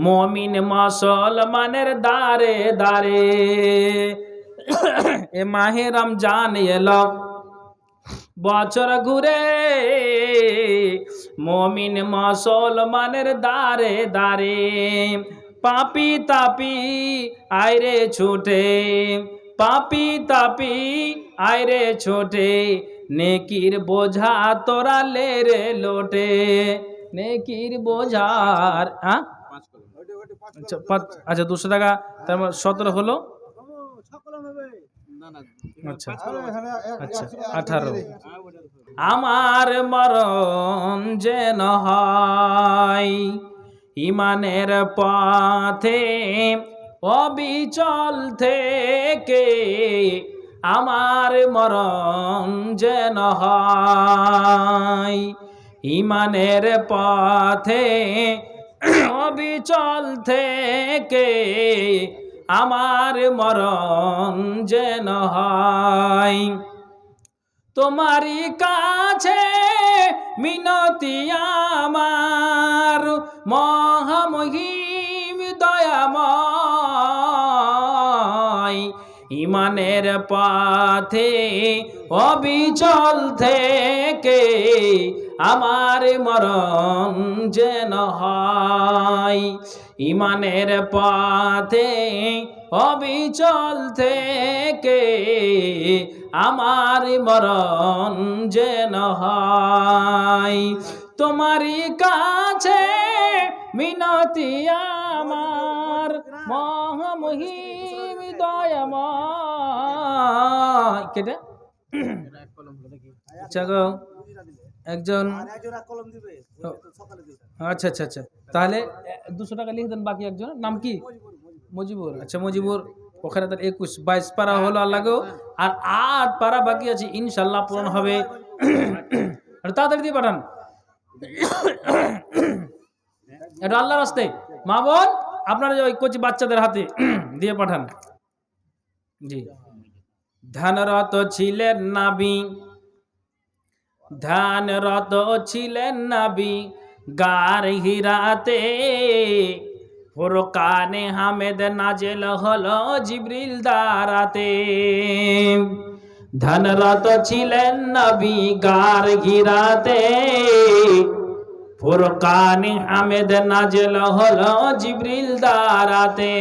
মমিন মুসলমানের দারে দারে এ মাহে রমজান এলো বছর ঘুরে মমিন মুসলমানের দারে দারে পাপি তাপি আইরে ছোটে পাপি তাপি আইরে ছোটে নেকির বোঝা তোরা লে রে লোটে নেকির বোঝার আচ্ছা 200 টাকা তার 17 হলো আচ্ছা আচ্ছা 18 আমার মরণ যেন হয় ইমানের পথে অবিচল থেকে আমার মরণ যেন হয় ইমানের পথে অবিচল থেকে আমার মরণ যেন হয় তোমারই কাছে মিনতি আমার মহামহিম দয়াময় ইমানের পথে অবিচল থেকে আমার মরণ যেন হয় ইমানের পথে অবিচল থেকে আমার মরণ যেন হয় তোমারই কাছে মিনতি আমার মহামহিম দয়াময় কেটে একজন আচ্ছা আচ্ছা আচ্ছা তাহলে 200 টাকা লিখে দেন বাকি একজনের নাম কি মজিবুর আচ্ছা মজিবুর ওখানে তার 21-22 পারা হলো আল্লাহকেও আর 8 পারা বাকি আছে ইনশাল্লাহ পূরণ হবে তাড়াতাড়ি দিয়ে পাঠান এটা আল্লাহর রাস্তায় মা বোন আপনারা ওই কচি বাচ্চাদের হাতে দিয়ে পাঠান জি ধ্যানরত ছিলেন নাবি ধ্যানরত ছিলেন নাবি গার হিরাতে ফুরকানে হামেদ নাজেল হলো জিবরিল দারাতে ধ্যানরত ছিলেন নবী গার হিরাতে ফুরকানে হামেদ নাজেল হলো জিবরিল দারাতে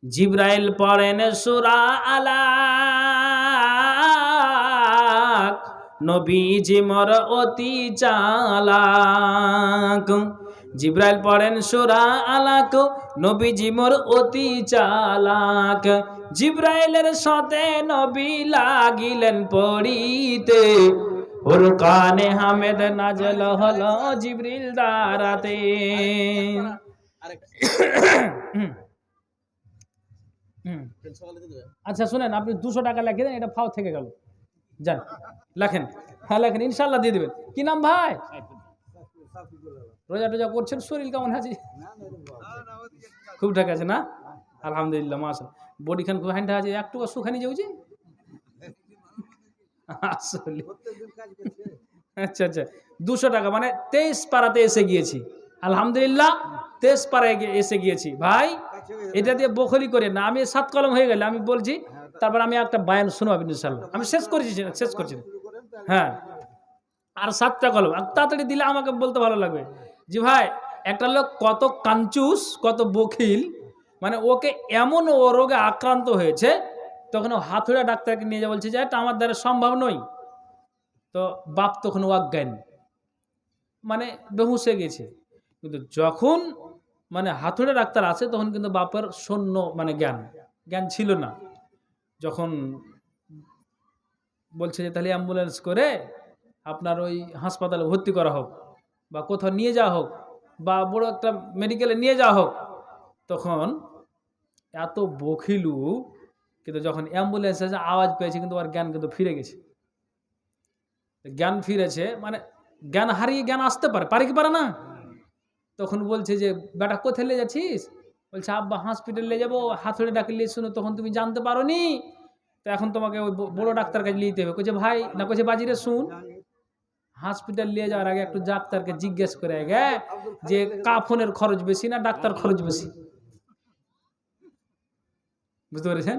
জিব্রাইল পড়েন সূরা আলাক নবীজি মোর অতি চালাক জিব্রাইল পড়েন সূরা আলাক নবীজি মোর অতি চালাক জিব্রাইলের সাথে নবী লাগিলেন পড়িতে ফুরকানে হামেদ নাজেল হলো জিবরিল দারাতে আচ্ছা শুনেন আপনি 200 টাকা লিখে দেন এটা ফাও থেকে গেল যান লেখেন হ্যাঁ লেখেন ইনশাল্লাহ দিয়ে দেবেন কি নাম ভাই রোজা টোজা করছেন শরীর কেমন আছে খুব ঠিক আছে না আলহামদুলিল্লাহ মাশাআল্লাহ বডি খান খুব হ্যান্ডা আছে একটু সুখানি যাচ্ছে আসলে আচ্ছা আচ্ছা 200 টাকা মানে 23 পারাতে এসে গিয়েছি আলহামদুলিল্লাহ 23 পারায় এসে গিয়েছি ভাই এটা দিয়ে বখলি করে না আমি 7 কলম হয়ে গেলে আমি বলছি তারপর আমি একটা বায়ান শোনাবো ইনশাআল্লাহ আমি শেষ করছি হ্যাঁ আর 7টা কলম তাড়াতাড়ি দিলে আমাকে বলতে ভালো লাগবে জি ভাই একটা লোক কত কাঞ্চুস কত বখিল মানে ওকে এমন ও রোগে আক্রান্ত হয়েছে তখন হাতুড়া ডাক্তারকে নিয়ে যা বলছে যে এটা আমার দ্বারা সম্ভব নয় তো বাপ তখন অজ্ঞান মানে বেহুশ হয়ে গেছে কিন্তু যখন মানে হাতুড়া ডাক্তার আছে তখন কিন্তু বাপের শূন্য মানে জ্ঞান ছিল না যখন বলছে যে তাহলে অ্যাম্বুলেন্স করে আপনার ওই হাসপাতালে ভর্তি করা হোক বা কোথাও নিয়ে যাওয়া হোক বা বড় একটা মেডিকেলে নিয়ে যাওয়া হোক তখন এত বখিলু কিন্তু যখন অ্যাম্বুলেন্স এসে আওয়াজ পেয়েছে কিন্তু ওর জ্ঞান কিন্তু ফিরে গেছে জ্ঞান ফিরেছে মানে জ্ঞান হারিয়ে জ্ঞান আসতে পারে কি পারে না তখন বলছে যে বেটা কোথায় নিয়ে যাচ্ছিস বলছে আব্বা হসপিটাল নিয়ে যাবো হাতুড়ে ডাকলে শুনো তখন তুমি জানতে পারো নি তো এখন তোমাকে ওই বড় ডাক্তার কাছে নিতে হবে কইছে ভাই না কইছে বাজিরে শুন হসপিটাল নিয়ে যাওয়ার আগে একটু ডাক্তারকে জিজ্ঞেস করে আগে যে কাফনের খরচ বেশি না ডাক্তার খরচ বেশি, বুঝতে পেরেছেন?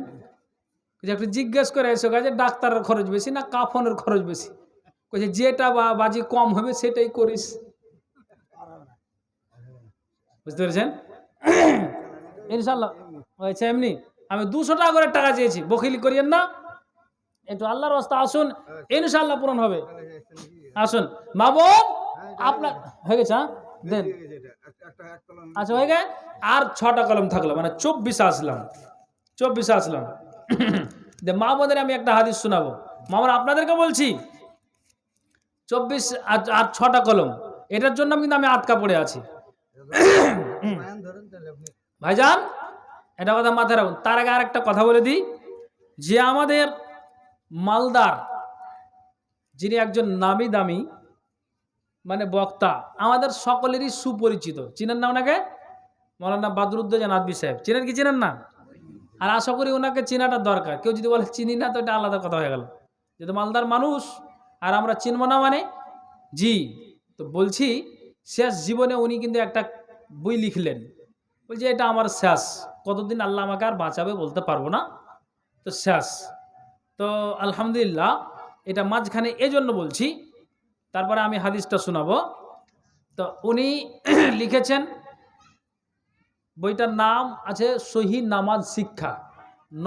একটু জিজ্ঞেস করে এসো যে ডাক্তারের খরচ বেশি না কাফনের খরচ বেশি। কইছে যেটা বাজি কম হবে সেটাই করিস, বুঝতে পেরেছেন? ইনশাল্লাহ হয়েছে এমনি। আমি 200 টাকা করে টাকা চেয়েছি, বখিলি করিয়েন না, একটু আল্লাহর রাস্তা আসুন, ইনশাল্লাহ পূরণ হবে। আসুন মা বোন, আপনার হয়ে গেছে? দেন, আচ্ছা হয়ে গেছে। আর 6টা কলম থাকলো, মানে 24 আসলাম, 24 আসলাম। মা বোনের আমি একটা হাদিস শোনাবো। মামারা আপনাদেরকে বলছি 24 আর 6টা কলম, এটার জন্য কিন্তু আমি আটকা পড়ে আছি। ভাইজান এটা কথা মাথায় রাখুন। তার আগে আর একটা কথা বলে দিই, যে আমাদের মালদার যিনি একজন নামি দামি মানে বক্তা, আমাদের সকলেরই সুপরিচিত, চিনেন না ওনাকে? মৌলানা বাদরুদ্দোজা নাদবি সাহেব, চিনেন কি চিনেন না? আর আশা করি ওনাকে চেনাটা দরকার। কেউ যদি বলে চিনি না তো এটা আলাদা কথা হয়ে গেল, যেহেতু মালদার মানুষ আর আমরা চিনব না মানে। জি, তো বলছি শেষ জীবনে উনি কিন্তু একটা বই লিখলেন, বলছে এটা আমার শেষ, কতদিন আল্লাহ আমাকে আর বাঁচাবে বলতে পারবো না, তো শেষ। তো আলহামদুলিল্লাহ এটা মাঝখানে এজন্য বলছি, তারপরে আমি হাদিসটা শোনাবো। তো উনি লিখেছেন, বইটার নাম আছে সহি নামাজ শিক্ষা,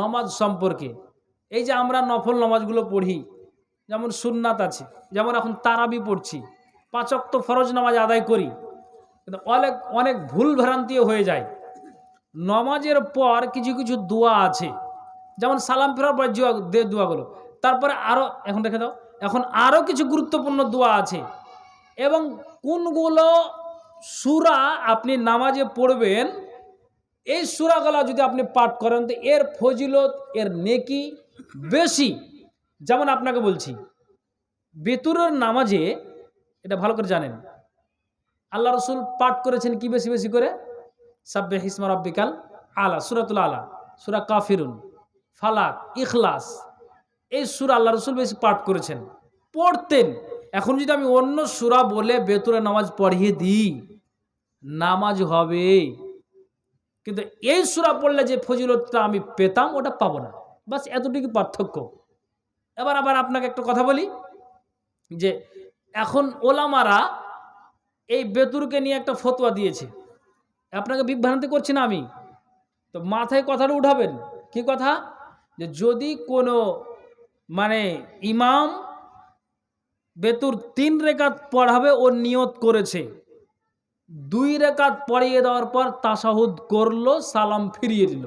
নমাজ সম্পর্কে। এই যে আমরা নফল নামাজগুলো পড়ি, যেমন সুন্নাত আছে, যেমন এখন তারাবি পড়ছি, 5 ওয়াক্ত ফরজ নামাজ আদায় করি, কিন্তু অনেক অনেক ভুল ভ্রান্তিও হয়ে যায়। নমাজের পর কিছু কিছু দোয়া আছে, যেমন সালাম ফেরার পর দোয়াগুলো, তারপরে আরও এখন দেখে দাও, এখন আরও কিছু গুরুত্বপূর্ণ দোয়া আছে। এবং কোনগুলো সূরা আপনি নামাজে পড়বেন, এই সূরাগুলো যদি আপনি পাঠ করেন তো এর ফজিলত, এর নেকি বেশি। যেমন আপনাকে বলছি, বেতুরের নামাজে, এটা ভালো করে জানেন, আল্লাহ রসুল পাঠ করেছেন কি বেশি বেশি করে? সাব্বিহ ইসমা রাব্বিকাল আলা, সূরাতুল আলা, সূরা কাফিরুন, ফালাক, ইখলাস, এই সূরা আল্লাহ রসুল বেশি পাঠ করেছেন, পড়তেন। এখন যদি আমি অন্য সূরা বলে বেতুরের নামাজ পড়িয়ে দিই, নামাজ হবে, কিন্তু এই সূরা পড়লে যে ফজিলতটা আমি পেতাম ওটা পাবো না, বাস এতটুকু পার্থক্য। এবার আবার আপনাকে একটা কথা বলি, যে এখন ওলামারা এই বেতুরকে নিয়ে একটা ফতোয়া দিয়েছে, আপনাকে বিভ্রান্তি করছি না আমি, তো মাথায় কথাটা উঠাবেন। কি কথা? যে যদি কোনো মানে ইমাম বেতুর 3 রেকাত পড়াবে, ও নিয়ত করেছে, 2 রেকাত পড়িয়ে দেওয়ার পর তাশাহুদ করলো, সালাম ফিরিয়ে দিল,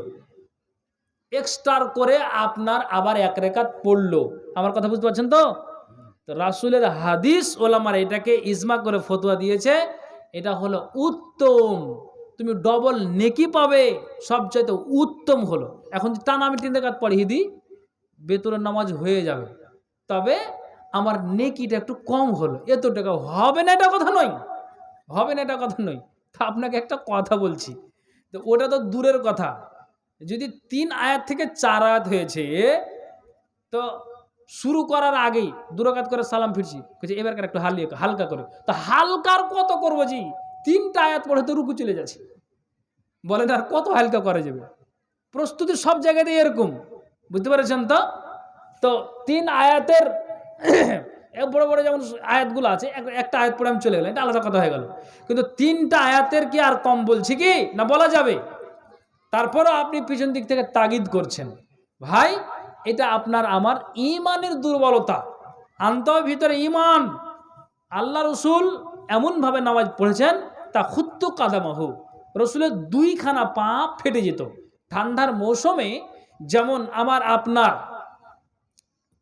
এক্সট্রা করে আপনার আবার 1 রেকাত পড়লো। আমার কথা বুঝতে পারছেন তো? তো রাসূলের হাদিস ওলামারা এটাকে ইজমা করে ফতোয়া দিয়েছে, এটা হলো উত্তম, তুমি ডবল নেকি পাবে, সবচাইতে উত্তম হলো। এখন যদি টানা আমি 3 রেকাত পড়িয়ে দিই, বেতুরের নামাজ হয়ে যাবে, তবে আমার নেকিটা একটু কম হলো, এত টাকা হবে না, এটা কথা নয়, হবে না এটা কথা নয়। তা আপনাকে একটা কথা বলছি, তো ওটা তো দূরের কথা, যদি 3 আয়াত থেকে 4 আয়াত হয়েছে, তো শুরু করার আগেই 2 রাকাত করে সালাম ফিরছি, এবারকার একটু হালকা করে, তো হালকার কত করবো জি? 3টা আয়াত পড়ে তো রুকু চলে যাচ্ছে, বলেন আর কত হালকা করা যাবে? প্রস্তুতি সব জায়গাতেই এরকম, বুঝতে পেরেছেন তো? তো 3 আয়াতের বড় বড় যেমন আয়াতগুলো আছে, একটা আয়াত পড়ে আমি চলে গেলাম, এটা আলাদা কথা হয়ে গেল, কিন্তু 3টা আয়াতের কি আর কম বলছি কি না? বলা যাবে। তারপরও আপনি পিছন দিক থেকে তাগিদ করছেন, ভাই এটা আপনার আমার ঈমানের দুর্বলতা, আনতে হবে ভিতরে ঈমান। আল্লাহ রসুল এমনভাবে নামাজ পড়েছেন, তা খুত্তু কাদামাহু, রসুলের 2খানা পা ফেটে যেত। ঠান্ডার মৌসুমে যেমন আমার আপনার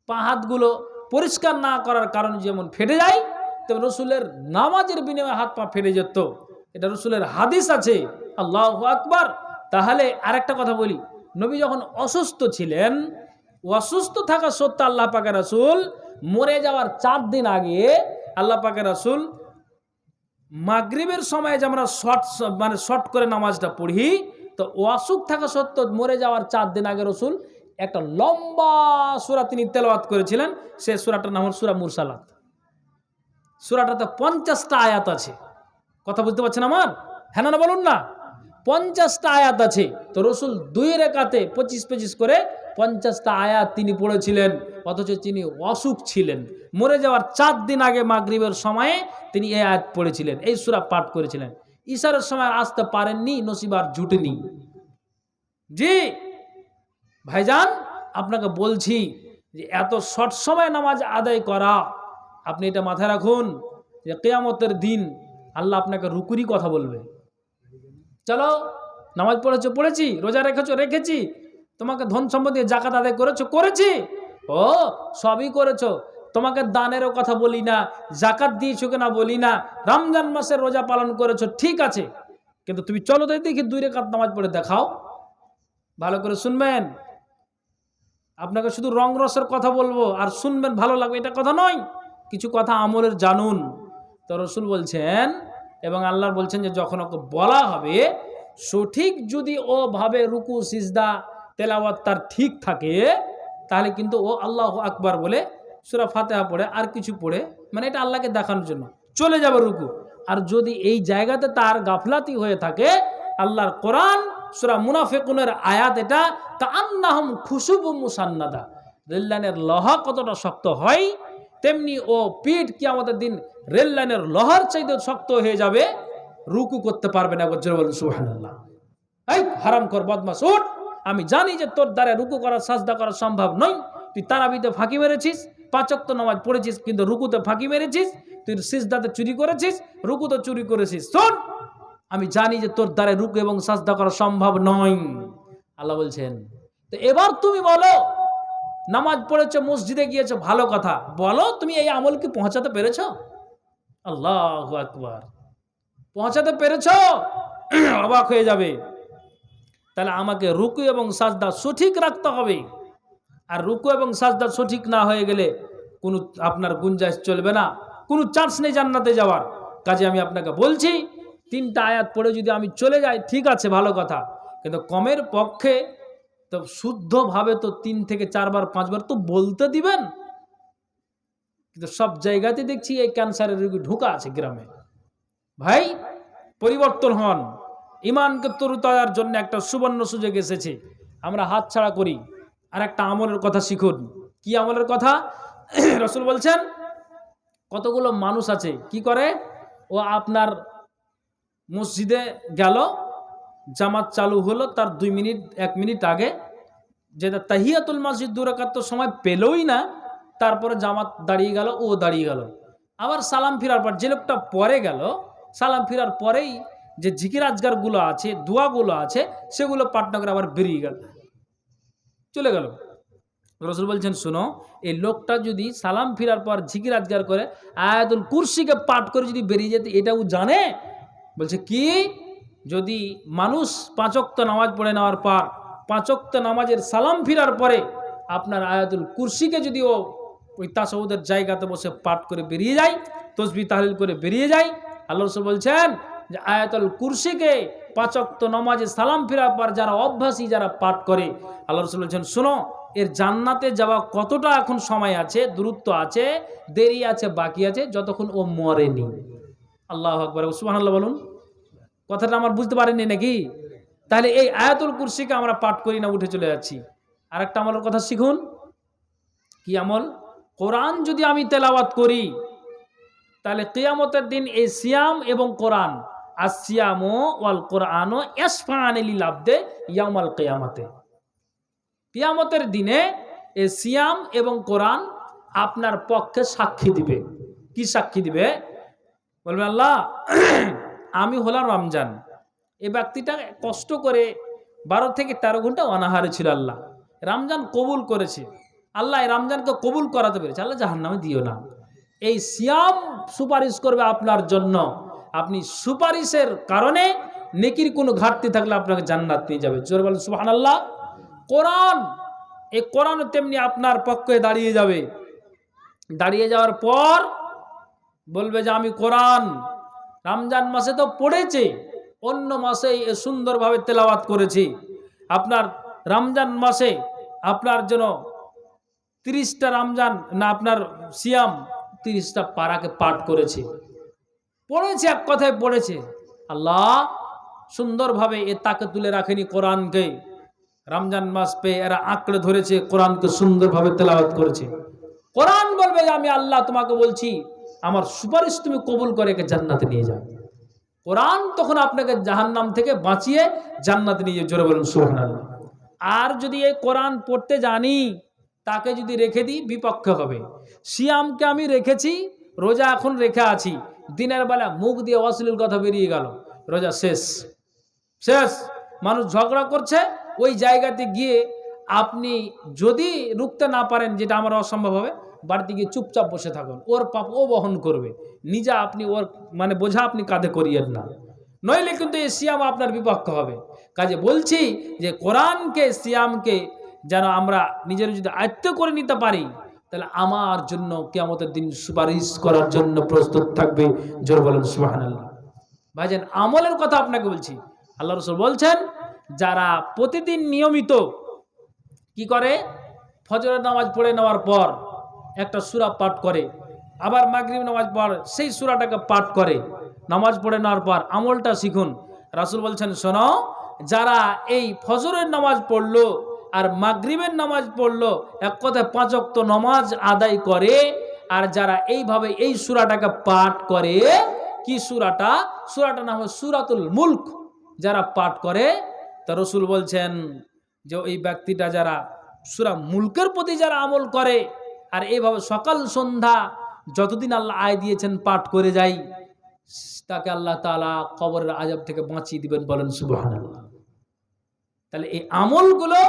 পা হাতগুলো পরিষ্কার না করার কারণে যেমন ফেটে যায়, তেমন রসুলের নামাজের বিনিময়ে হাত পা ফেটে যেত, এটা রসুলের হাদিস আছে। আল্লাহু আকবার। তাহলে আরেকটা কথা বলি, নবী যখন অসুস্থ ছিলেন, অসুস্থ থাকা সত্ত্বেও আল্লাহ পাকের রাসূল মরে যাওয়ার 4 দিন আগে আল্লাহ পাকের রাসূল মাগরিবের সময় যে আমরা শর্ট করে নামাজটা পড়ি, তো অসুখ থাকা সত্ত্বেও মরে যাওয়ার 4 দিন আগে রসুল একটা লম্বা সূরা তিনি তেলাওয়াত করেছিলেন, সে সূরাটার নাম হল সূরা মুরসালাত। সূরাটাতে 50টা আয়াত আছে। কথা বুঝতে পারছেন আমার? হ্যাঁ না বলুন না? 50টা আয়াত আছে। তো রসুল 2 রাকাতে 25-25 করে 50টা আয়াত তিনি পড়েছিলেন, অথচ তিনি অসুখ ছিলেন। মরে যাওয়ার 4 দিন আগে মাগরিবের সময়ে তিনি এই আয়াত পড়েছিলেন, এই সূরা পাঠ করেছিলেন। ইশারের সময় আসতে পারেননি, নসিবার জুটেনি। জি ভাইজান, আপনাকে বলছি যে এত শর্ট সময় নামাজ আদায় করা, আপনি এটা মাথায় রাখুন যে কিয়ামতের দিন আল্লাহ আপনাকে রুকুরই কথা বলবে। চলো নামাজ পড়েছো, পড়েছি, রোজা রেখেছো, রেখেছি, তোমাকে ধন সম্পত্তি জাকাত আদায় করেছো, করেছি, ও সবই করেছো, তোমাকে দানেরও কথা বলি না, জাকাত দিয়েছো কিনা বলি না, রমজান মাসের রোজা পালন করেছো, ঠিক আছে, কিন্তু তুমি চলো তো দেখি 2 রাকাত নামাজ পড়ে দেখাও। ভালো করে শুনবেন, আপনাকে শুধু রং রসের কথা বলবো আর শুনবেন ভালো লাগবে এটা কথা নয়, কিছু কথা আমলের জানুন। তো রসুল বলছেন এবং আল্লাহ বলছেন যে যখন ওকে বলা হবে সঠিক যদি ও ভাবে রুকু সিজদা তেলাওয়াত তার ঠিক থাকে, তাহলে কিন্তু ও আল্লাহু আকবার বলে সূরা ফাতিহা পড়ে আর কিছু পড়ে, মানে এটা আল্লাহকে দেখানোর জন্য চলে যাবে রুকু। আর যদি এই জায়গাতে তার গাফলাতি হয়ে থাকে, আল্লাহর কোরআন সূরা মুনাফিকুনের আয়াত এটা, কাআন্নাহুম খুশুবুম মুসান্নাদা, রেল লাইনের লোহা কতটা শক্ত হয় তেমনি ও পিঠ কিয়ামতের দিন রেল লাইনের লোহার চাইতে শক্ত হয়ে যাবে, রুকু করতে পারবে না। বলুন সুবহানাল্লাহ। এই হারামখোর বদমাশ উঠ, আমি জানি যে তোর দ্বারা রুকু করা সাজদা করা সম্ভব নয়, তুই তারাবিতে ফাঁকি মেরেছিস, 5 ওয়াক্ত নামাজ পড়েছিস কিন্তু রুকুতে ফাঁকি মেরেছিস, তুই সিজদাতে চুরি করেছিস, রুকুতে চুরি করেছিস। শোন, আমি জানি যে তোর দ্বারা রুকু এবং সাজদা করা সম্ভব নয়। আল্লাহ বলছেন তো এবার তুমি বলো, নামাজ পড়েছো, মসজিদে গিয়েছো, ভালো কথা, বলো তুমি এই আমল কি পৌঁছাতে পেরেছো? আল্লাহু আকবার, পৌঁছাতে পেরেছো? অবাক হয়ে যাবে। তাহলে আমাকে রুকু এবং সাজদা সঠিক রাখতে হবে, আর রুকু এবং সাজদা সঠিক না হয়ে গেলে কোনো আপনার গুঞ্জাইশ চলবে না, কোনো চান্স নেই জান্নাতে যাওয়ার। কাজে আমি আপনাকে বলছি 3টা আয়াত পড়ে যদি আমি চলে যাই ঠিক আছে, ভালো কথা, কিন্তু কমের পক্ষে তো শুদ্ধভাবে তো 3 থেকে 4 বার 5 বার তো বলতে দিবেন। কিন্তু সব জায়গাতে দেখছি এই ক্যান্সারের রোগী ঢোকা আছে গ্রামে। ভাই পরিবর্তন হন, ইমানকে তরুতাজার জন্য একটা সুবর্ণ সুযোগ এসেছে, আমরা হাতছাড়া করি। আর একটা আমলের কথা শিখুন। কি আমলের কথা? রাসূল বলছেন কতগুলো মানুষ আছে কি করে, ও আপনার মসজিদে গেল, জামাত চালু হলো, তার 2 মিনিট 1 মিনিট আগে যেটা তাহিয়াতুল মসজিদ 2 রাকাত তো সময় পেলই না, তারপরে জামাত দাঁড়িয়ে গেল, ও দাঁড়িয়ে গেল, আবার সালাম ফিরার পর যে লোকটা পরে গেল, সালাম ফিরার পরেই যে জিকির আজগারগুলো আছে, দোয়াগুলো আছে, সেগুলো পাঠ না করে আবার বেরিয়ে গেল, চলে গেল। রাসূল বলছেন শোনো, এই লোকটা যদি সালাম ফিরার পর জিকির আজগার করে আয়াতুল কুরসিকে পাঠ করে যদি বেরিয়ে যেতে, এটাও জানে। বলছে কি, যদি মানুষ 5 ওয়াক্ত নামাজ পড়ে নেওয়ার পর 5 ওয়াক্ত নামাজের সালাম ফিরার পরে আপনার আয়াতুল কুরসিকে যদি ও ওই তাশাহুদের জায়গাতে বসে পাঠ করে বেরিয়ে যায়, তাসবিহ তাহলিল করে বেরিয়ে যায়, আল্লাহ রাসূল বলছেন যে আয়াতুল কুরসিকে 5 ওয়াক্ত নামাজে সালাম ফিরার পর যারা অভ্যাসী, যারা পাঠ করে, আল্লাহ রাসূল বলছেন শোনো, এর জান্নাতে যাওয়া কতটা এখন সময় আছে, দূরত্ব আছে, দেরি আছে, বাকি আছে, যতক্ষণ ও মরেনি। আল্লাহু আকবার, সুবহানাল্লাহ বলুন। কথাটা আমার বুঝতে পারেননি নাকি? তাহলে এই আয়াতুল কুরসিকে আমরা পাঠ করি না, উঠে চলে যাচ্ছি। আরেকটা আমলের কথা শিখুন। কি আমল? কোরআন যদি আমি তেলাওয়াত করি, তাহলে কিয়ামতের দিন এই সিয়াম এবং কোরআন, আসিয়ামু ওয়াল কোরআনু ইয়াশফাআনি লিল আবদি ইয়াউমাল কিয়ামাতে, কিয়ামতের দিনে এই সিয়াম এবং কোরআন আপনার পক্ষে সাক্ষী দিবে। কি সাক্ষী দিবে? বলবে আল্লাহ আমি হলাম রমজান, এই ব্যক্তিটা কষ্ট করে 12 থেকে 13 ঘন্টা অনাহারে ছিল, আল্লাহ রমজান কবুল করেছে, আল্লাহ এই রমজানকে কবুল করাতে পেরেছে, আল্লাহ জাহান্নামে দিও না। এই সিয়াম সুপারিশ করবে আপনার জন্য, আপনি সুপারিশের কারণে নেকির কোনো ঘাটতি থাকলে আপনাকে জান্নাত নিয়ে যাবে। জোরে বলেন সুবহানাল্লাহ। কোরআন, এই কোরআন তেমনি আপনার পক্ষে দাঁড়িয়ে যাবে, দাঁড়িয়ে যাওয়ার পর বলবে যে আমি কোরআন রমজান মাসে তো পড়েছি, অন্য মাসে সুন্দরভাবে তেলাওয়াত করেছি, আপনার রমজান মাসে আপনার জন্য 30টা রমজান না আপনার সিয়াম 30টা পারাকে পাঠ করেছে, পড়েছে, এক কথায় পড়েছে। আল্লাহ সুন্দরভাবে তাকে তুলে রাখেনি কোরআনকে। রমজান মাস পেয়ে এরা আঁকড়ে ধরেছে, কোরআনকে সুন্দরভাবে তেলাওয়াত করেছে। কোরআন বলবে যে আমি আল্লাহ তোমাকে বলছি, আমার সুপারিশ তুমি কবুল করে একে জান্নাতে নিয়ে যাও। কোরআন তখন আপনাকে জাহান্নাম থেকে বাঁচিয়ে জান্নাতে নিয়ে যাবে। জোরে বলুন সুবহানাল্লাহ। আর যদি এই কোরআন পড়তে জানি, তাকে যদি রেখে দিই, বিপক্ষে হবে। সিয়ামকে আমি রেখেছি, রোজা এখন রেখে আছি, দিনের বেলা মুখ দিয়ে অশ্লীল কথা বেরিয়ে গেল, রোজা শেষ। শেষ। মানুষ ঝগড়া করছে, ওই জায়গাতে গিয়ে আপনি যদি রুখতে না পারেন, যেটা আমার অসম্ভব হবে, বাড়িতে গিয়ে চুপচাপ বসে থাকুন, ওর পাপ ও বহন করবে, নিজে আপনি ওর মানে বোঝা আপনি কাঁধে করিয়েন না, নইলে কিন্তু এই সিয়াম আপনার বিপক্ষ হবে। কাজে বলছি যে কোরআনকে, সিয়ামকে যেন আমরা নিজের যদি আয়ত্ত করে নিতে পারি, তাহলে আমার জন্য কিয়ামতের দিন সুপারিশ করার জন্য প্রস্তুত থাকবে। জোরে বলেন সুবহানাল্লাহ। ভাইজান, আমলের কথা আপনাকে বলছি। আল্লাহ রাসূল বলছেন, যারা প্রতিদিন নিয়মিত কি করে, ফজরের নামাজ পড়ে নেওয়ার পর একটা সূরা পাঠ করে, আবার মাগরিব নামাজ পর সেই সূরাটাকে পাঠ করে, নামাজ পড়ে নেওয়ার পর আমলটা শিখুন। রাসূল বলছেন, শোনো, যারা এই ফজরের নামাজ পড়লো আর মাগরিবের নামাজ পড়লো, এক কথায় 5 ওয়াক্ত নামাজ আদায় করে, আর যারা এইভাবে এই সূরাটাকে পাঠ করে, কি সূরাটা? সূরাটার নাম হলো সূরাতুল মুলক। যারা পাঠ করে, তা রাসূল বলছেন যে ওই ব্যক্তিটা যারা সূরা মুলকের প্রতি যারা আমল করে, আর এইভাবে সকাল সন্ধ্যা যতদিন আল্লাহ আয় দিয়েছেন পাঠ করে যায়, তাকে আল্লাহ তাআলা কবরের আযাব থেকে বাঁচিয়ে দিবেন। বলেন সুবহানাল্লাহ। তাহলে এই আমলগুলো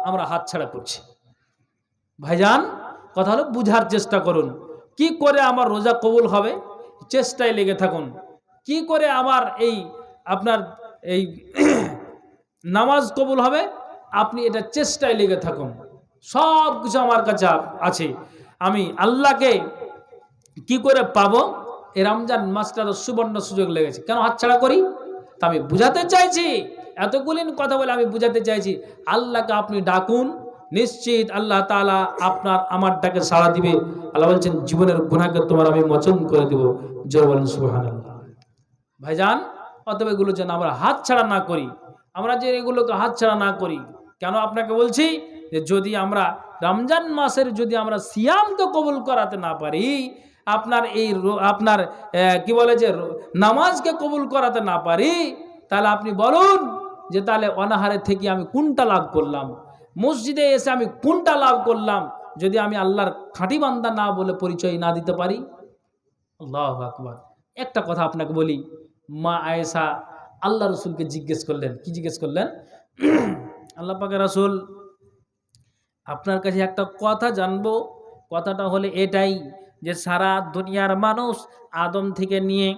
আমরা হাতছাড়া করছি। ভাইজান, কথা হলো বুঝার চেষ্টা করুন, কি করে আমার রোজা কবুল হবে, চেষ্টায় লেগে থাকুন। কি করে আমার এই আপনার এই নামাজ কবুল হবে, আপনি এটা চেষ্টায় লেগে থাকুন। সব কিছু আমার কাছে আছে, আমি আল্লাহকে কি করে পাবো, এই রমজান মাসটা সুবর্ণ সুযোগ লেগেছে। কেন হাতছাড়া করি? তা আমি বুঝাতে চাইছি, এতগুলি কথা বলে আমি বুঝাতে চাইছি, আল্লাহকে আপনি ডাকুন, নিশ্চিত আল্লাহ তাআলা আপনার আমার ডাকে সাড়া দিবে। আল্লাহ বলছেন, জীবনের গুনাহকে তোমার আমি মোচন করে দেব। জোরে বলেন সুবহানাল্লাহ। ভাইজান, অতএব এগুলো যেন আমরা হাতছাড়া না করি। আমরা যে এগুলোকে হাতছাড়া না করি, কেন আপনাকে বলছি যে যদি আমরা রমজান মাসের যদি আমরা সিয়ামকে কবুল করাতে না পারি, আপনার এই আপনার কি বলে যে নামাজকে কবুল করাতে না পারি, তাহলে আপনি বলুন যে তাহলে অনাহারে থেকে আমি কোনটা লাভ করলাম, মসজিদে এসে আমি কোনটা লাভ করলাম, যদি আমি আল্লাহর খাঁটি বান্দা না বলে পরিচয় না দিতে পারি। আল্লাহু আকবার। একটা কথা আপনাকে বলি, মা আয়েশা আল্লাহ রসুলকে জিজ্ঞেস করলেন, কি জিজ্ঞেস করলেন? আল্লাহ পাকের রাসূল, আপনার কাছে একটা কথা জানবো। কথাটা হলে এটাই যে সারা দুনিয়ার মানুষ আদম থেকে নিয়ে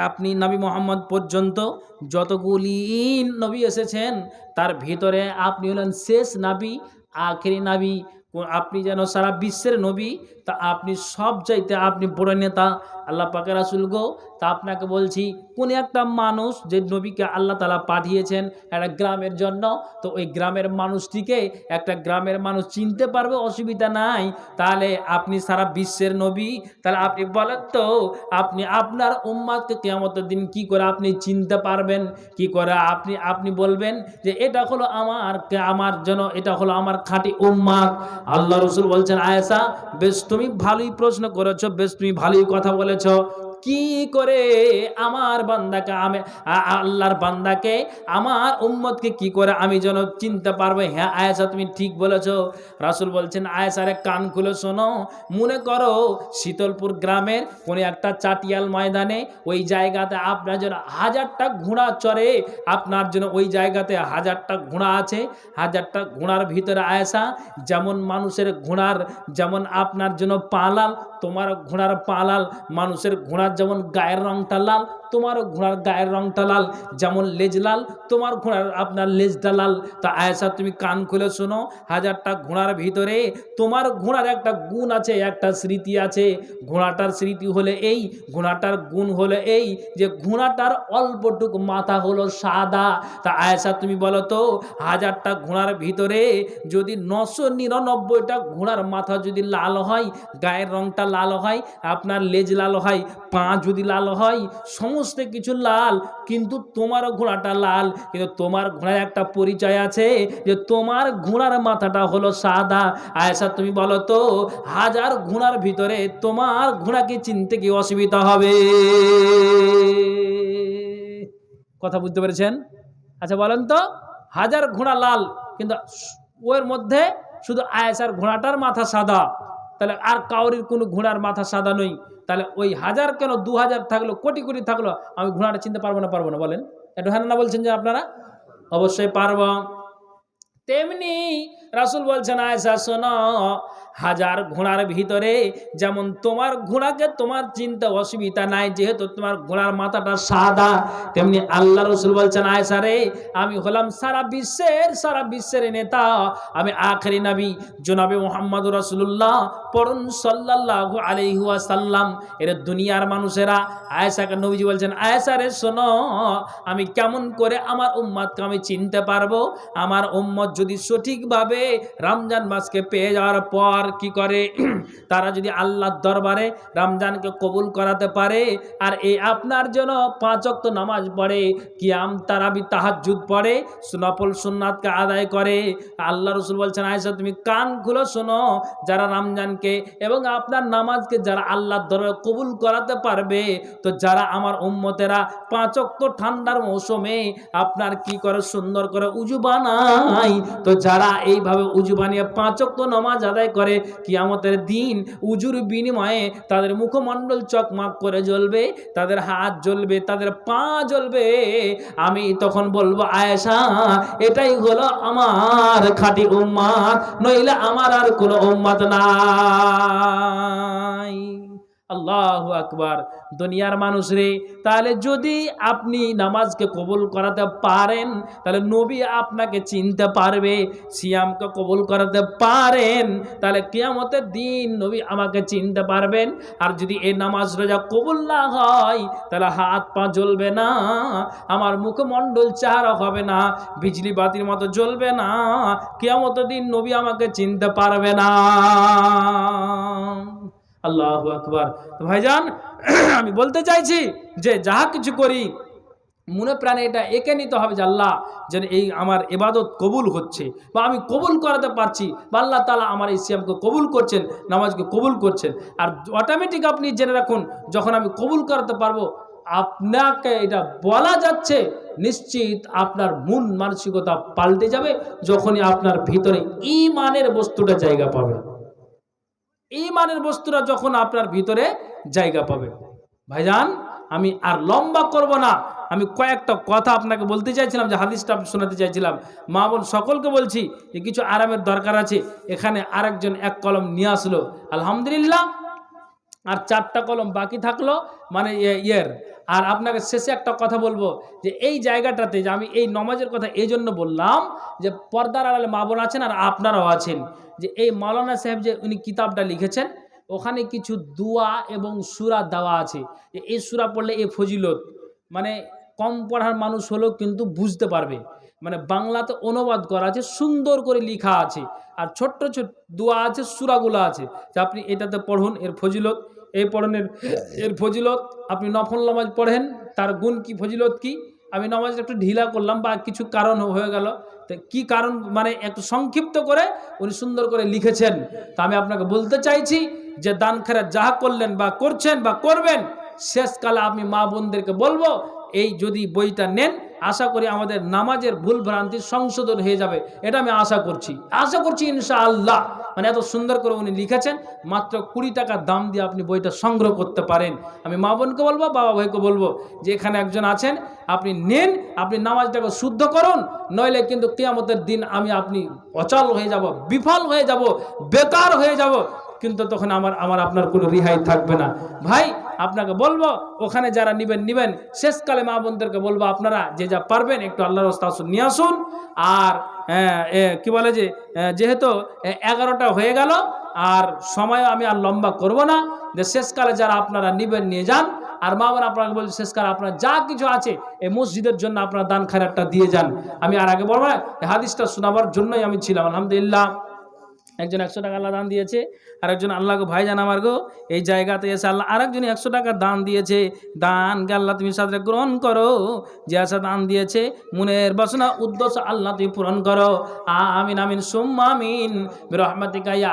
আপনি নবী মোহাম্মদ পর্যন্ত যতগুলি নবী এসেছেন, তার ভিতরে আপনি হলেন শেষ নবী, আখেরি নবী। আপনি যেন সারা বিশ্বের নবী, তা আপনি সব চাইতে আপনি বড় নেতা, আল্লাহ পাকের রাসূল গো। তা আপনাকে বলছি, কোন একটা মানুষ যে নবীকে আল্লাহ তাআলা পাঠিয়েছেন একটা গ্রামের জন্য, তো ওই গ্রামের মানুষটিকে একটা গ্রামের মানুষ চিনতে পারবে, অসুবিধা নাই। তাহলে আপনি সারা বিশ্বের নবী, তাহলে আপনি বলেন তো, আপনি আপনার উম্মতকে কিয়ামতের দিন কি করে আপনি চিনতে পারবেন? কি করে আপনি বলবেন যে এটা হলো আমার জন্য, এটা হলো আমার খাঁটি উম্মত? আল্লাহ রাসূল বলছেন, আয়েশা, বেশ তুমি ভালোই প্রশ্ন করেছো, বেশ তুমি ভালোই কথা বলেছো। কি করে আমার বান্দাকে, আমি আল্লাহর বান্দাকে, আমার উম্মতকে কি করে আমি যেন চিনতে পারবো? হ্যাঁ আয়েশা, তুমি ঠিক বলেছো। রাসূল বলছেন, আয়েশারে কান খুলে শোনো, মনে করো শীতলপুর গ্রামের কোনো একটা চাটিয়াল ময়দানে, ওই জায়গাতে আপনার জন্য 1000টা ঘোড়া চড়ে, আপনার জন্য ওই জায়গাতে 1000টা ঘোড়া আছে। 1000টা ঘোড়ার ভিতরে আয়েশা, যেমন মানুষের ঘোড়ার যেমন আপনার জন্য পা লাল, তোমার ঘোড়ার পা লাল, মানুষের ঘোড়ার যেমন গায়ের রংটা লাল, তোমার ঘোড়ার গায়ের রংটা লাল, যেমন লেজ লাল তোমার ঘোড়ার আপনার লেজটা লাল। তা আয়েশা তুমি কান খুলে শোনো, 1000টা ঘোড়ার ভিতরে তোমার ঘোড়ার একটা গুণ আছে, একটা স্মৃতি আছে। ঘোড়াটার স্মৃতি হলে এই, ঘোড়াটার গুণ হলো এই যে ঘোড়াটার অল্পটুকু মাথা হলো সাদা। তা আয়েশা তুমি বলো তো, 1000টা ঘোড়ার ভিতরে যদি 999টা ঘোড়ার মাথা যদি লাল হয়, গায়ের রংটা লাল হয়, আপনার লেজ লাল হয়, পা যদি লাল হয়, সমস্ত কিছু লাল, কিন্তু তোমার ঘোড়াটা লাল। কিন্তু তোমার ঘোড়ার একটা পরিচয় আছে যে তোমার ঘোড়ার মাথাটা হলো সাদা। আয়েশা তুমি বলো তো, 1000 ঘোড়ার ভিতরে তোমার ঘোড়াকে চিনতে কি অসুবিধা হবে? কথা বুঝতে পেরেছেন? আচ্ছা বলেন তো, 1000 ঘোড়া লাল, কিন্তু ওর মধ্যে শুধু আয়েশার ঘোড়াটার মাথা সাদা, তাহলে আর কাউরির কোনো ঘোড়ার মাথা সাদা নই। তাহলে ওই 1000 কেন 2000 থাকলো, কোটি কোটি থাকলো, আমি ঘোড়াটা চিনতে পারবো না বলেন? একটু হ্যাঁ না বলছেন যে আপনারা? অবশ্যই পারবো। তেমনি রাসূল বলছেন, আয়েশা শোনো, 1000 ঘোড়ার ভিতরে যেমন তোমার ঘোড়াকে তোমার চিনতে অসুবিধা নাই, যেহেতু তোমার ঘোড়ার মাথাটা সাদা, তেমনি আল্লাহ রাসূল বলছেন, আয়েশা রে, আমি হলাম সারা বিশ্বের নেতা, আমি আখেরি নবী জনাবে মুহাম্মদুর রাসূলুল্লাহ পড়ুন সাল্লাল্লাহু আলাইহি ওয়াসাল্লাম। এর দুনিয়ার মানুষেরা আয়েশাকে নবীজি বলছেন, আয়েশা রে শোনো, আমি কেমন করে আমার উম্মতকে আমি চিনতে পারবো? আমার উম্মত যদি সঠিকভাবে রমজান মাসকে পেয়ে যাওয়ার পর কি করে, তারা যদি আল্লাহর দরবারে রমজানকে কবুল করাতে পারে, আর এই আপনার জন্য 5 ওয়াক্ত নামাজ পড়ে, কিয়াম তারাবি তাহাজ্জুদ পড়ে, নফল সুন্নাতকে আদায় করে, আল্লাহ রাসূল বলছেন, আয়েশা তুমি কান খুলে শোনো, যারা রমজানকে এবং আপনার নামাজকে যারা আল্লাহর দরবারে কবুল করাতে পারবে, তো যারা আমার উম্মতেরা 5 ওয়াক্ত ঠান্ডার মৌসুমে আপনার কি করে, সুন্দর করে উজু বানায়, তো যারা এইভাবে উজু বানিয়ে 5 ওয়াক্ত নামাজ আদায় করে, কিয়ামতের দিন উজুর বিনিময়ে তাদের মুখমণ্ডল চকমক করে জ্বলবে, তাদের হাত জ্বলবে, তাদের পা জ্বলবে। আমি তখন বলবো, আয়েশা এটাই হলো আমার খাঁটি উম্মত, নইলে আমার আর কোনো উম্মত নাই। আল্লাহু আকবার। দুনিয়ার মানুষ রে, তাহলে যদি আপনি নামাজকে কবুল করাতে পারেন, তাহলে নবী আপনাকে চিনতে পারবে। সিয়ামকে কবুল করাতে পারেন, তাহলে কিয়ামতের দিন নবী আমাকে চিনতে পারবেন। আর যদি এই নামাজ রোজা কবুল না হয়, তাহলে হাত পা জ্বলবে না, আমার মুখমণ্ডল চেহারা হবে না, বিজলি বাতির মতো জ্বলবে না, কিয়ামতের দিন নবী আমাকে চিনতে পারবে না। আল্লাহু আকবার। তো ভাইজান, আমি বলতে চাইছি যে যাহা কিছু করি মনে প্রাণে এটা এঁকে নিতে হবে যে আল্লাহ যেন এই আমার ইবাদত কবুল হচ্ছে, বা আমি কবুল করাতে পারছি, বা আল্লাহ তাআলা আমার এই সিয়ামকে কবুল করছেন, নামাজকে কবুল করছেন। আর অটোমেটিক আপনি জেনে রাখুন, যখন আমি কবুল করাতে পারবো, আপনাকে এটা বলা যাচ্ছে নিশ্চিত আপনার মন মানসিকতা পাল্টে যাবে, যখনই আপনার ভিতরে ঈমানের বস্তুটা জায়গা পাবে। ঈমানের বস্তুরা যখন আপনার ভিতরে জায়গা পাবে। ভাইজান, আমি আর লম্বা করব না, আমি কয়েকটা কথা আপনাকে বলতে চাইছিলাম, যে হাদিসটা শোনাতে চাইছিলাম। মা বোন সকলকে বলছি যে কিছু আরামের দরকার আছে। এখানে আরেকজন 1 কলম নিয়ে আসলো, আলহামদুলিল্লাহ, আর 4টা কলম বাকি থাকলো, মানে আর আপনাকে শেষে একটা কথা বলবো, যে এই জায়গাটাতে যে আমি এই নমাজের কথা এই জন্য বললাম, যে পর্দার আড়ালে মা বোন আছেন আর আপনারাও আছেন, যে এই মাওলানা সাহেব যে উনি কিতাবটা লিখেছেন, ওখানে কিছু দুয়া এবং সূরা দেওয়া আছে, যে এই সূরা পড়লে এই ফজিলত, মানে কম পড়ার মানুষ হলেও কিন্তু বুঝতে পারবে, মানে বাংলাতে অনুবাদ করা আছে, সুন্দর করে লেখা আছে, আর ছোট্ট ছোট্ট দোয়া আছে, সূরাগুলো আছে, যে আপনি এটাতে পড়ুন, এর ফজিলত, এই পড়েন এর ফজিলত, আপনি নফল নামাজ পড়েন, তার গুণ কি, ফজিলত কি। আমি নামাজটা একটু ঢিলা করলাম, বা কিছু কারণ হয়ে গেল, তো কী কারণ, মানে একটু সংক্ষিপ্ত করে উনি সুন্দর করে লিখেছেন। তা আমি আপনাকে বলতে চাইছি যে দান খেরা যাহা করলেন বা করছেন বা করবেন, শেষকালে আমি মা বোনদেরকে বলবো, এই যদি বইটা নেন, আশা করি আমাদের নামাজের ভুল ভ্রান্তি সংশোধন হয়ে যাবে, এটা আমি আশা করছি ইনশাআল্লাহ। মানে এত সুন্দর করে উনি লিখেছেন, মাত্র 20 টাকা দাম দিয়ে আপনি বইটা সংগ্রহ করতে পারেন। আমি মা বোনকে বলবো, বাবা ভাইকে বলবো, যে এখানে একজন আছেন, আপনি নেন, আপনি নামাজটাকে শুদ্ধ করুন, নইলে কিন্তু কিয়ামতের দিন আপনি অচল হয়ে যাব, বিফল হয়ে যাব, বেকার হয়ে যাব, কিন্তু তখন আমার আপনার কোনো রিহাই থাকবে না। ভাই, আপনাকে বলবো ওখানে যারা নিবেন শেষকালে মা বোনদেরকে বলবো আপনারা যে যা পারবেন একটু আল্লাহর রাস্তা নিয়ে আসুন। আর কি বলে যে যেহেতু 11টা হয়ে গেল আর সময় আমি আর লম্বা করব না, যে শেষকালে যারা আপনারা নিয়ে যান। আর মা বোন আপনাকে বলছি শেষকালে আপনার যা কিছু আছে এই মসজিদের জন্য আপনারা দান খায়রাতটা দিয়ে যান। আমি আর আগে বলবো না, এই হাদিসটা শোনাবার জন্যই আমি ছিলাম। আলহামদুলিল্লাহ একজন 100 টাকা আল্লাহ দান দিয়েছে, আরেকজন আল্লাহকে ভাইজান আমার গো এই জায়গাতে এসে আল্লাহ আরেকজন 100 টাকা দান দিয়েছে। দানকে আল্লাহ তুমি সাথে গ্রহণ করো, যে আসা দান দিয়েছে মনের বাসনা উদ্দেশ্য আল্লাহ তুমি পূরণ করো। আমিন আমিন সুম্মা আমিন বিরহমাতিকা ইয়া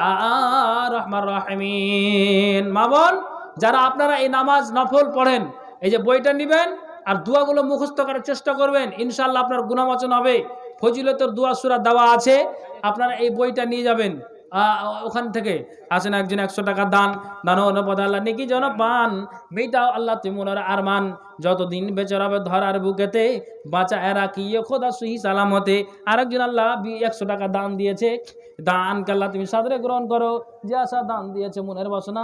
আরহামার রাহিমিন। মা বোন যারা আপনারা এই নামাজ নফল পড়েন, এই যে বইটা নেবেন আর দোয়াগুলো মুখস্থ করার চেষ্টা করবেন, ইনশাআল্লাহ আপনার গুনাহমোচন হবে। ফজিলতের দোয়া সূরা দেওয়া আছে, আপনারা এই বইটা নিয়ে যাবেন ওখান থেকে। আসেন একজন 100 টাকা দান অনুপদ আল্লাহ নেকি যেন পান, মেয়েটাও আল্লাহ তুমি মনের আরমান যতদিন বেঁচে রবে ধরার বুকেতে বাঁচা এরা কি খোদা সহি সালামতে। আরেকজন আল্লাহ 100 টাকা দান দিয়েছে, দানকে আল্লাহ তুমি সাদরে গ্রহণ করো, যে আশা দান দিয়েছে মনের বাসনা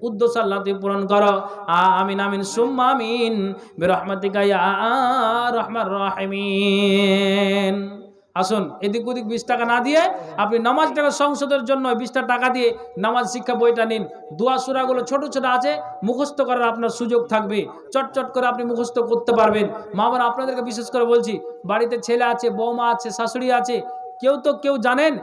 উদ্দেশ্য আল্লাহ তুমি পূরণ করো। আমিন আমিন সুম্মা আমিন বিরহমাতিকা ইয়া আরহামার রাহিমিন। আসুন এদিক ওদিক 20 টাকা না দিয়ে আপনি নামাজটাকে সংসদের জন্য 20টা টাকা দিয়ে নামাজ শিক্ষা বইটা নিন। দোয়া সূরাগুলো ছোট ছোট আছে, মুখস্থ করার আপনার সুযোগ থাকবে, চটচট করে আপনি মুখস্থ করতে পারবেন। মা বোন আপনাদেরকে বিশেষ করে বলছি, বাড়িতে ছেলে আছে, বৌমা আছে, শাশুড়ি আছে, কেউ জানেন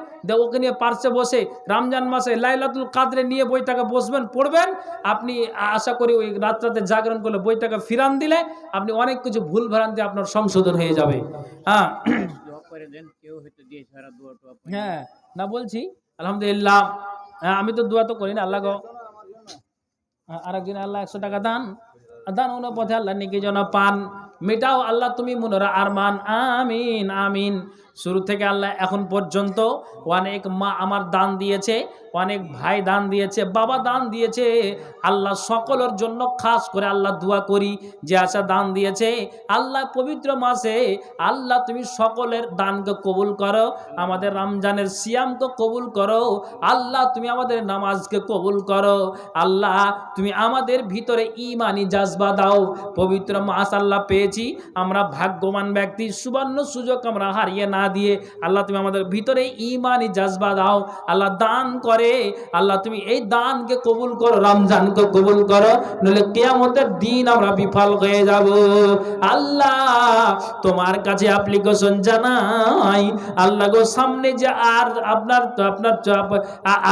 ওকে নিয়ে পার্শ্বে বসে রমজান মাসে লাইলাতুল কাদরে নিয়ে বইটাকে বসবেন পড়বেন। আপনি আশা করি ওই রাতে জাগরণ করলে বইটাকে ফিরান দিলে আপনি অনেক কিছু ভুল ভ্রান্তি আপনার সংশোধন হয়ে যাবে। হ্যাঁ হ্যাঁ না বলছি আলহামদুলিল্লাহ, আমি তো দোয়া তো করি না আল্লাহ গো। আরেকদিন আল্লাহ 100 টাকা দান পথে আল্লাহ নেকি যেন পান, মেটাও আল্লাহ তুমি মনের আরমান। আমিন আমিন। শুরু থেকে আল্লাহ এখন পর্যন্ত অনেক মা আমার দান দিয়েছে, অনেক ভাই দান দিয়েছে, বাবা দান দিয়েছে। আল্লাহ সকলের জন্য খাস করে আল্লাহ দোয়া করি, যে আশা দান দিয়েছে আল্লাহ পবিত্র মাসে আল্লাহ তুমি সকলের দানকে কবুল করো, আমাদের রমজানের সিয়ামকে কবুল করো, আল্লাহ তুমি আমাদের নামাজকে কবুল করো, আল্লাহ তুমি আমাদের ভিতরে ঈমানি জাজবা দাও। পবিত্র মাস আল্লাহ পেয়েছি, আমরা ভাগ্যবান ব্যক্তি, সুবর্ণ সুযোগ আমরা হারিয়ে না দিয়ে আল্লাহ তুমি আমাদের ভিতরে ঈমানি জাজবা দাও। আল্লাহ দান করে আল্লাহ তুমি এই দানকে কবুল করো, রমজানকে কবুল করো, নইলে কিয়ামতের দিন আমরা বিফল হয়ে যাব। আল্লাহ তোমার কাছে অ্যাপ্লিকেশন জানাই আল্লাহ গো, সামনে যে আর আপনার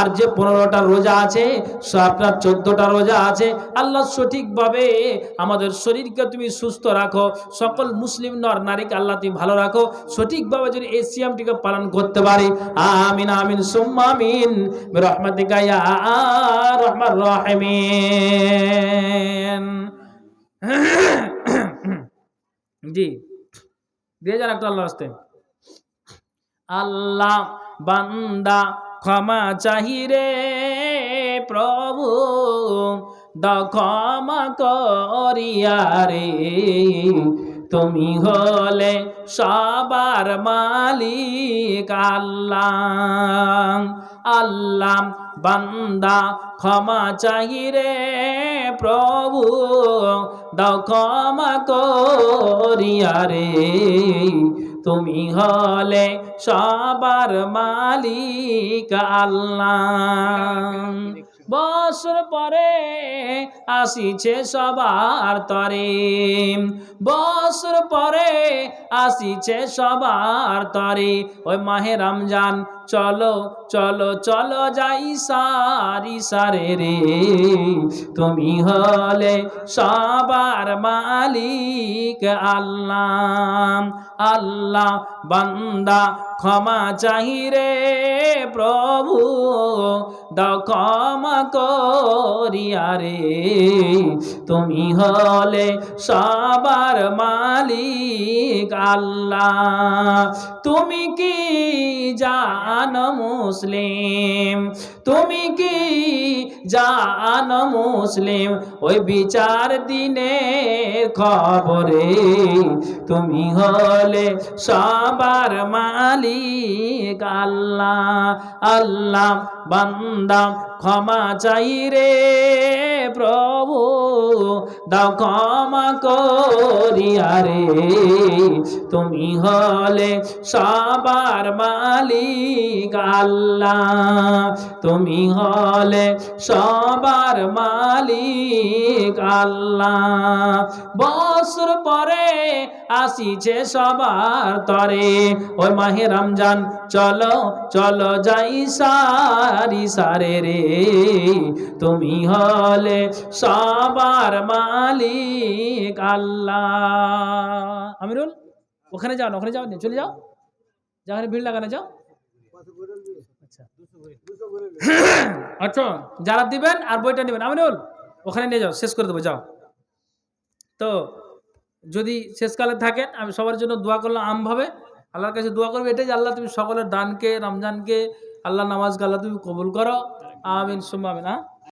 আর যে 15টা রোজা আছে, আপনার 14টা রোজা আছে, আল্লাহ সঠিকভাবে আমাদের শরীরকে তুমি সুস্থ রাখো, সকল মুসলিম নর নারীকে আল্লাহ তুমি ভালো রাখো, সঠিকভাবে যদি এই সিয়ামটিকে পালন করতে পারি। আমিন আমিন সুম্মা আমিন বিরহমাতিকা ইয়া আরহামার রাহিমিন। জি দিয়ে যান একটা আল্লাহর রাস্তায়। আল্লাহ বান্দা ক্ষমা চাহিরে প্রভু, দাও ক্ষমা করিয়া রে, তুমি হলে সবার মালিক। আল্লাহ আল্লাহ বান্দা ক্ষমা চাহিরে প্রভু, দাও ক্ষমা করিয়া রে, তুমি হলে সবার মালিক। আল্লাহ বছর পরে আসিছে সবার তরে, বছর পরে আসিছে সবার তরে, ওই মাহে রমজান চলো চলো চলো যাই সারি সারে রে, তুমি হলে সবার মালিক। আল্লাহ আল্লাহ বান্দা ক্ষমা চাহিরে প্রভু, দাও ক্ষমা করিয়া রে, তুমি হলে সবার মালিক। আল্লাহ তুমি কি জানো মুসলিম, তুমি কি জানো মুসলিম, ওই বিচার দিনের খবরে তুমি হলে সবার মালিক। আল্লাহ আল্লাহ বান্দা ক্ষমা চাই রে প্রভু দাও ক্ষমা করিয়া রে। তুমি হলে সবার মালিক আল্লাহ, তুমি হলে সবার মালিক আল্লাহ। বছর পরে আসিছে সবার তরে, ওই মাহে রমজান চলো চলো যাই সারি সারে রে। তুমি হলে সবার মালিক আল্লাহ। আমিরুল ওখানে যাও না, ওখানে যাও, চলে যাও, যাও ভিড় লাগানো যাও। আচ্ছা আচ্ছা, যারা দিবেন আর বইটা নেবেন আমিরুল ওখানে নিয়ে যাও, শেষ করে দেবো যাও। তো যদি শেষকালে থাকেন আমি সবার জন্য দোয়া করলাম আমভাবে, আল্লাহর কাছে দোয়া করবে এটাই যে আল্লাহ তুমি সকলের দানকে রমজানকে আল্লাহ নামাজকে আল্লাহ তুমি কবুল করো, আমিন সুম্মা আমিন।